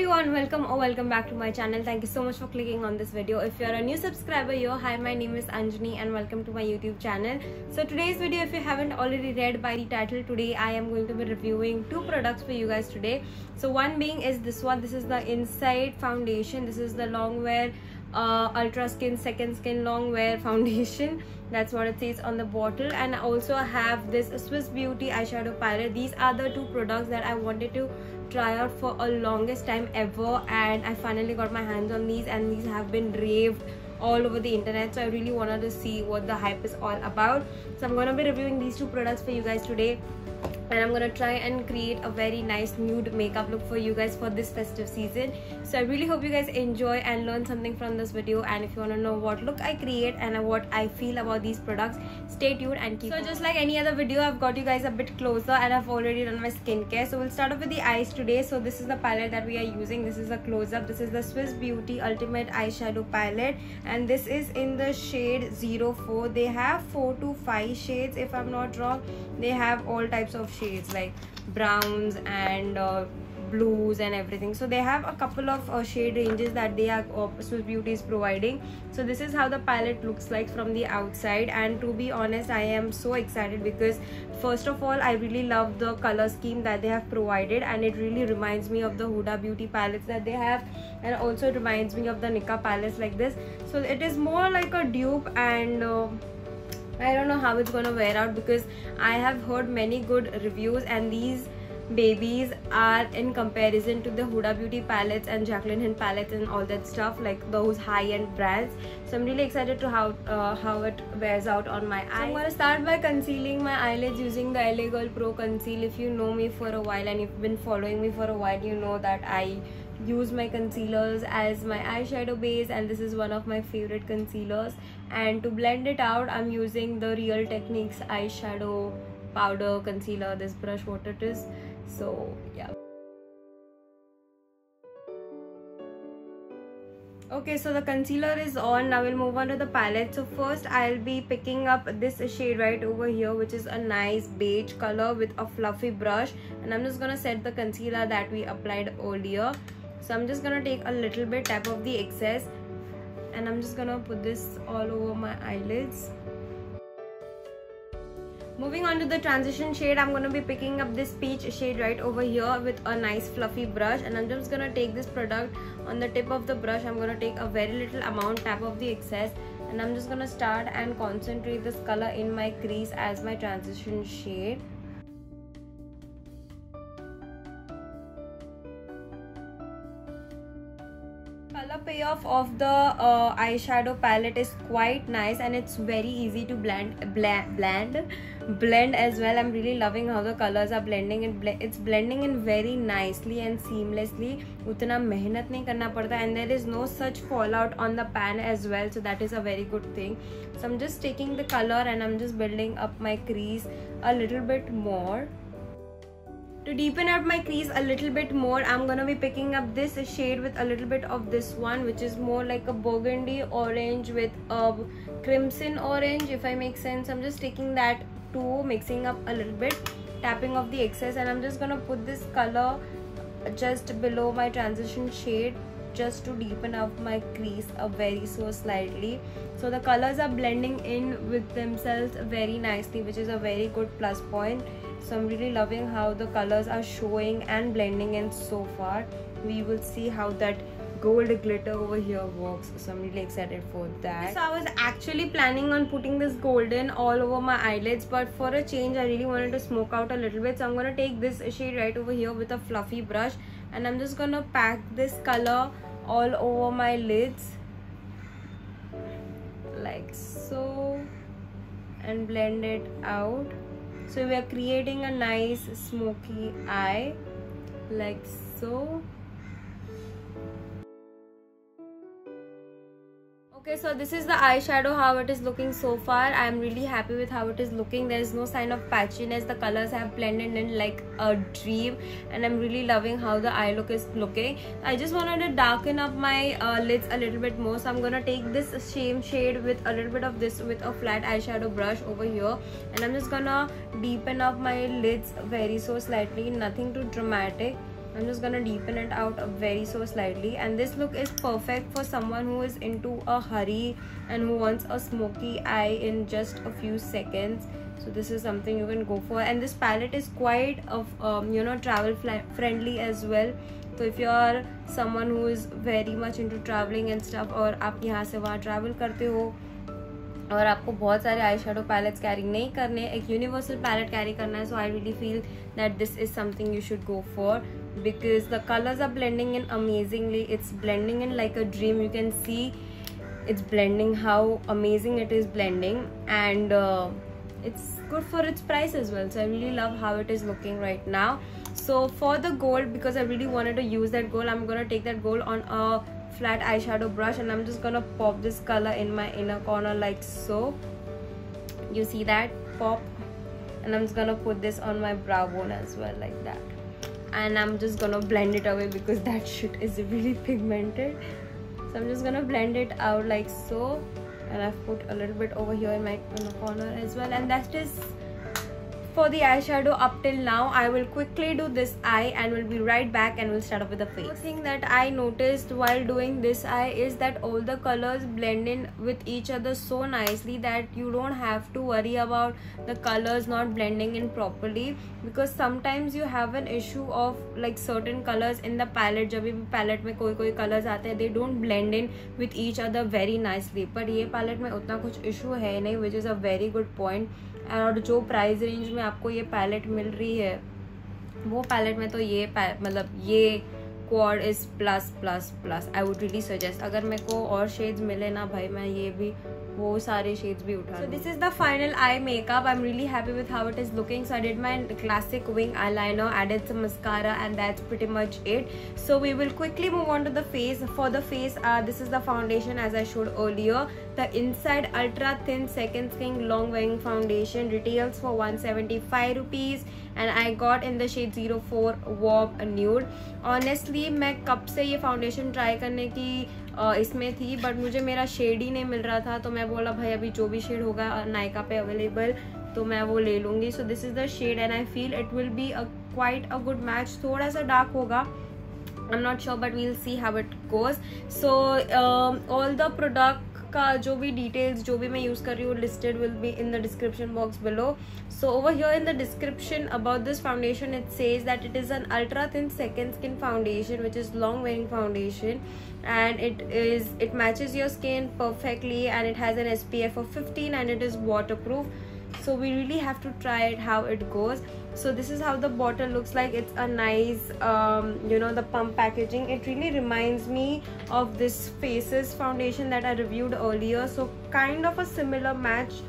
everyone, welcome or welcome back to my channel. Thank you so much for clicking on this video. If you're a new subscriber here, hi, my name is Anjani and welcome to my YouTube channel. So today's video, if you haven't already read by the title, today I am going to be reviewing two products for you guys today. So one being is this one. This is the Insight foundation. This is the long wear ultra skin second skin long wear foundation. That's what it says on the bottle. And I also have this Swiss Beauty eyeshadow palette. These are the two products that I wanted to try out for a longest time ever, and I finally got my hands on these, and these have been raved all over the internet. So I really wanted to see what the hype is all about. So I'm going to be reviewing these two products for you guys today, and I'm gonna try and create a very nice nude makeup look for you guys for this festive season. So I really hope you guys enjoy and learn something from this video. And if you want to know what look I create and what I feel about these products, stay tuned and keep. So just like any other video, I've got you guys a bit closer and I've already done my skincare. So we'll start off with the eyes today. So this is the palette that we are using. This is a close-up. This is the Swiss Beauty Ultimate Eyeshadow Palette, and this is in the shade 04. They have 4 to 5 shades if I'm not wrong. They have all types of shades like browns and blues and everything. So they have a couple of shade ranges that they are Swiss Beauty is providing. So this is how the palette looks like from the outside, and to be honest, I am so excited because first of all, I really love the color scheme that they have provided, and it really reminds me of the Huda Beauty palettes that they have, and also it reminds me of the Nicka palettes like this. So it is more like a dupe, and I don't know how it's gonna wear out because I have heard many good reviews, and these babies are in comparison to the Huda Beauty palettes and Jaclyn Hill palettes and all that stuff, like those high-end brands. So I'm really excited to how it wears out on my eyes. So I'm gonna start by concealing my eyelids using the LA Girl Pro Conceal. If you know me for a while and you've been following me for a while, you know that I use my concealers as my eyeshadow base, and this is one of my favorite concealers. And to blend it out, I'm using the Real Techniques eyeshadow powder concealer, this brush, what it is. So yeah. Okay, so the concealer is on. Now we'll move on to the palette. So first I'll be picking up this shade right over here, which is a nice beige color with a fluffy brush, and I'm just gonna set the concealer that we applied earlier. So I'm just gonna take a little bit, tap off the excess, and I'm just gonna put this all over my eyelids. Moving on to the transition shade, I'm going to be picking up this peach shade right over here with a nice fluffy brush, and I'm just going to take this product on the tip of the brush. I'm going to take a very little amount, tap off the excess, and I'm just going to start and concentrate this color in my crease as my transition shade. Color payoff of the eyeshadow palette is quite nice, and it's very easy to blend as well. I'm really loving how the colors are blending. It's blending in very nicely and seamlessly. Utna mehnat nahi karna padta, and there is no such fallout on the pan as well, so that is a very good thing. So I'm just taking the color and I'm just building up my crease a little bit more. To deepen up my crease a little bit more, I'm gonna be picking up this shade with a little bit of this one, which is more like a burgundy orange with a crimson orange, if I make sense. I'm just taking that too, mixing up a little bit, tapping off the excess, and I'm just gonna put this color just below my transition shade just to deepen up my crease very so slightly. So the colors are blending in with themselves very nicely, which is a very good plus point. So I'm really loving how the colors are showing and blending in so far. We will see how that gold glitter over here works. So I'm really excited for that. So I was actually planning on putting this golden all over my eyelids, but for a change I really wanted to smoke out a little bit. So I'm going to take this shade right over here with a fluffy brush, and I'm just going to pack this color all over my lids like so and blend it out. So we are creating a nice smoky eye like so. Okay, so this is the eyeshadow, how it is looking so far. I am really happy with how it is looking. There is no sign of patchiness. The colors have blended in like a dream, and I'm really loving how the eye look is looking. I just wanted to darken up my lids a little bit more, so I'm gonna take this same shade with a little bit of this with a flat eyeshadow brush over here, and I'm just gonna deepen up my lids very so slightly, nothing too dramatic. I'm just gonna deepen it out very so slightly, and this look is perfect for someone who is into a hurry and who wants a smoky eye in just a few seconds. So this is something you can go for, and this palette is quite of travel friendly as well. So if you are someone who is very much into traveling and stuff, और आप यहाँ से वहाँ travel करते हो और आपको बहुत सारे आई शेडो पैलेट्स कैरी नहीं करने, एक यूनिवर्सल पैलेट कैरी करना है, so I really feel that this is something you should go for, because the colors are blending in amazingly. It's blending in like a dream. You can see it's blending, how amazing it is blending, and it's good for its price as well. So I really love how it is looking right now. So for the gold, because I really wanted to use that gold, I'm gonna take that gold on a flat eyeshadow brush, and I'm just gonna pop this color in my inner corner like so. You see that pop? And I'm just gonna put this on my brow bone as well like that. And I'm just gonna blend it away because that shit is really pigmented. So I'm just gonna blend it out like so, and I've put a little bit over here in the corner as well. And that is for the eyeshadow up till now. I will quickly do this eye and we'll be right back, and we'll start off with the face. The thing that I noticed while doing this eye is that all the colors blend in with each other so nicely that you don't have to worry about the colors not blending in properly, because sometimes you have an issue of like certain colors in the palette. जब भी palette में कोई colors आते हैं, they don't blend in with each other very nicely. पर ये palette में उतना कुछ issue है नहीं, which is a very good point. और जो प्राइस रेंज में आपको ये पैलेट मिल रही है, वो पैलेट में तो ये मतलब ये quad is plus plus plus. I would really suggest, अगर मेरे को और शेड्स मिले ना भाई, मैं ये भी वो सारे शेड्स भी उठा. So this is the final eye makeup. I'm really happy with how it is looking. So I did my classic wing eyeliner, added some mascara, and that's pretty much it. So we will quickly move on to the face. For the face, this is the foundation as I showed earlier. The Inside Ultra Thin Second Skin Long Wearing Foundation retails for 175 rupees, and I got in the shade 04 Warm Nude. Honestly, मैं कब से ये foundation try करने की इसमें थी, but मुझे मेरा शेड ही नहीं मिल रहा था, तो मैं बोला भाई अभी जो भी शेड होगा नायका पे अवेलेबल तो मैं वो ले लूँगी. So this is the shade, and I feel it will be quite a good match. थोड़ा सा डार्क होगा, I am not sure, but we'll see how it goes. So all the product का जो भी डिटेल्स जो भी मैं use कर रही हूँ listed will be in the description box below. So over here in the description about this foundation, it says that it is an ultra thin second skin foundation, which is long wearing foundation, and it matches your skin perfectly, and it has an SPF of 15, and it is waterproof. So we really have to try it how it goes. So this is how the bottle looks like. It's a nice the pump packaging. It really reminds me of this Faces foundation that I reviewed earlier, so kind of a similar match.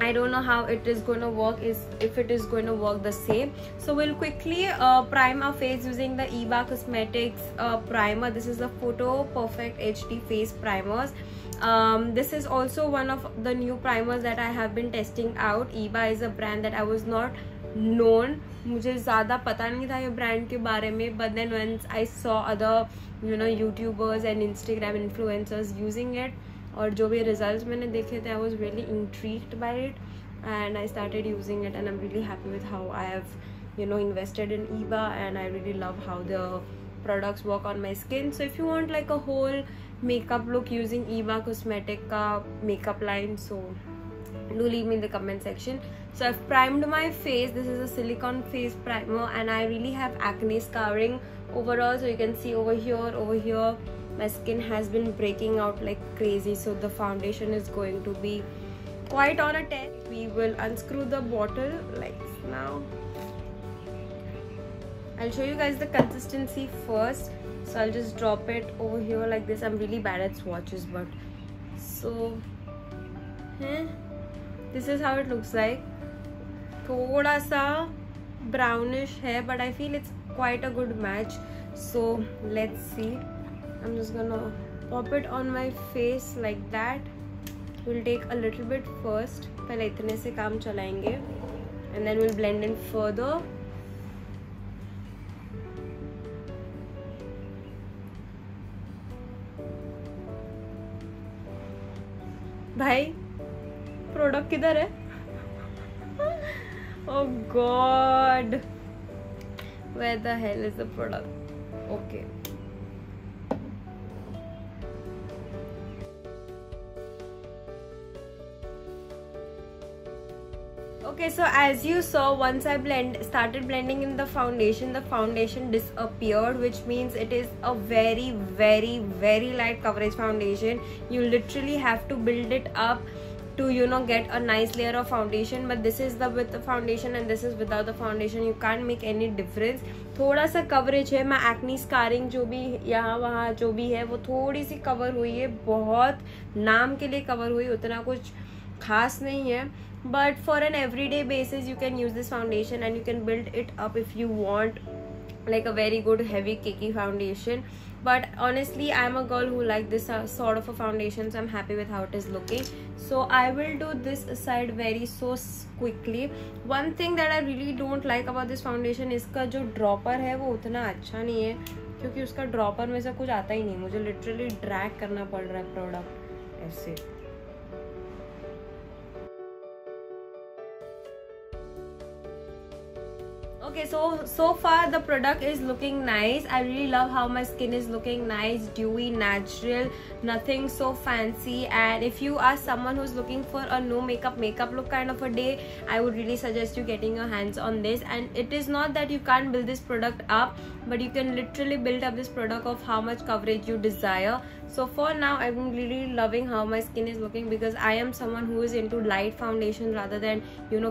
I don't know how it is going to work, if it is going to work the same. So we'll quickly prime our face using the EBA Cosmetics primer. This is the Photo Perfect HD Face Primers. This is also one of the new primers that I have been testing out. EBA is a brand that I was not known. मुझे ज़्यादा पता नहीं था ये brand के बारे में, but then once I saw other YouTubers and Instagram influencers using it, और जो भी रिजल्ट्स मैंने देखे थे, I was really intrigued by it, and I started using it, and I'm really happy with how I have invested in EBA, and I really love how the products work on my skin. So if you want like a whole makeup look using EBA Cosmetic का makeup line, so do leave me in the comment section. So I've primed my face. This is a silicone face primer, and I really have acne scarring overall. So you can see over here my skin has been breaking out like crazy, so the foundation is going to be quite on a 10. We will unscrew the bottle like now. I'll show you guys the consistency first. So I'll just drop it over here like this. I'm really bad at swatches, but so this is how it looks like. थोड़ा सा brownish है, but I feel it's quite a good match. So let's see. I'm just gonna pop it on my face like that. We'll take a little bit first. पहले इतने से काम चलाएंगे, and then we'll blend in further. भाई product किधर है? Oh God. Where the hell is the product? Okay. Okay, so as you saw, once I started blending in the foundation disappeared, which means it is a very light coverage foundation. You literally have to build it up to get a nice layer of foundation. But this is the with the foundation and this is without the foundation. You can't make any difference. थोड़ा सा coverage है. मैं acne scarring जो भी यहाँ वहाँ जो भी है वो थोड़ी सी कवर हुई है, बहुत नाम के लिए कवर हुई, उतना कुछ खास नहीं है. But for an everyday basis you can use this foundation and you can build it up if you want like a very good heavy cakey foundation. But honestly I am a girl who like this sort of a foundation, so I'm happy with how it is looking. So I will do this side very so quickly. One thing that I really don't like about this foundation, इसका जो dropper है वो उतना अच्छा नहीं है, क्योंकि उसका dropper में से कुछ आता ही नहीं. मुझे literally drag करना पड़ रहा है product ऐसे. Okay, so far the product is looking nice. I really love how my skin is looking nice, dewy, natural, nothing so fancy. And if you are someone who's looking for a no makeup look kind of a day, I would really suggest you getting your hands on this. And it is not that you can't build this product up, but you can literally build up this product of how much coverage you desire. So for now I'm really loving how my skin is looking, because I am someone who is into light foundation rather than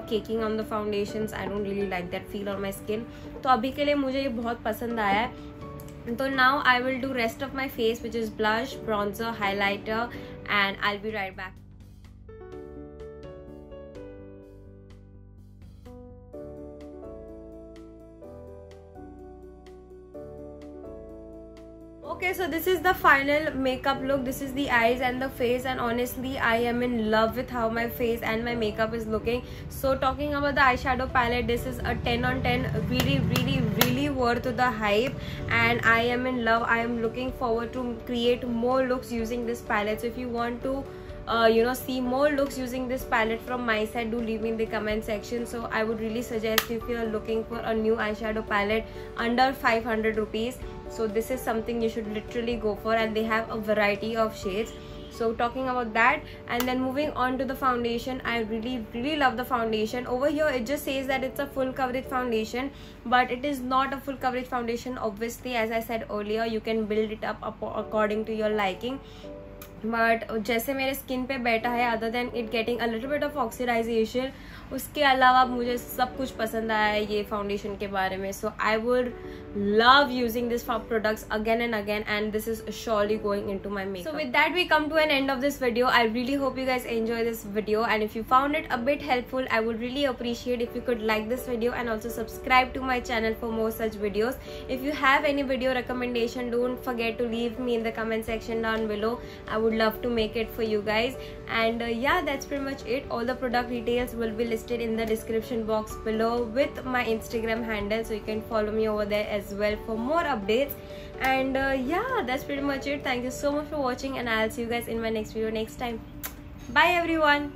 caking on the foundations. I don't really like that feel on my skin. तो अभी के लिए मुझे ये बहुत पसंद आया है. तो now I will do rest of my face, which is blush, bronzer, highlighter, and I'll be right back. Okay, so this is the final makeup look. This is the eyes and the face, and honestly I am in love with how my face and my makeup is looking. So talking about the eyeshadow palette, this is a 10 on 10, really worth the hype, and I am in love. I am looking forward to create more looks using this palette. So if you want to see more looks using this palette from my side, do leave me in the comment section. So I would really suggest, if you are looking for a new eyeshadow palette under 500 rupees, so this is something you should literally go for, and they have a variety of shades. So talking about that, and then moving on to the foundation, I really love the foundation. Over here it just says that it's a full coverage foundation, but it is not a full coverage foundation. Obviously, as I said earlier, you can build it up according to your liking. But जैसे मेरे skin पे बैठा है, other than it getting a little bit of oxidisation, उसके अलावा मुझे सब कुछ पसंद आया है ये फाउंडेशन के बारे में. So I would love using this products again and again, and this is surely going into my makeup. So with that we come to an end of this video. I really hope you guys enjoy this video, and if you found it a bit helpful, I would really appreciate if you could like this video and also subscribe to my channel for more such videos. If you have any video recommendation, don't forget to leave me in the comment section down below. I would love to make it for you guys. And yeah, that's pretty much it. All the product details will be listed in the description box below with my Instagram handle, so you can follow me over there as well for more updates. And yeah, that's pretty much it. Thank you so much for watching, and I'll see you guys in my next video next time. Bye everyone.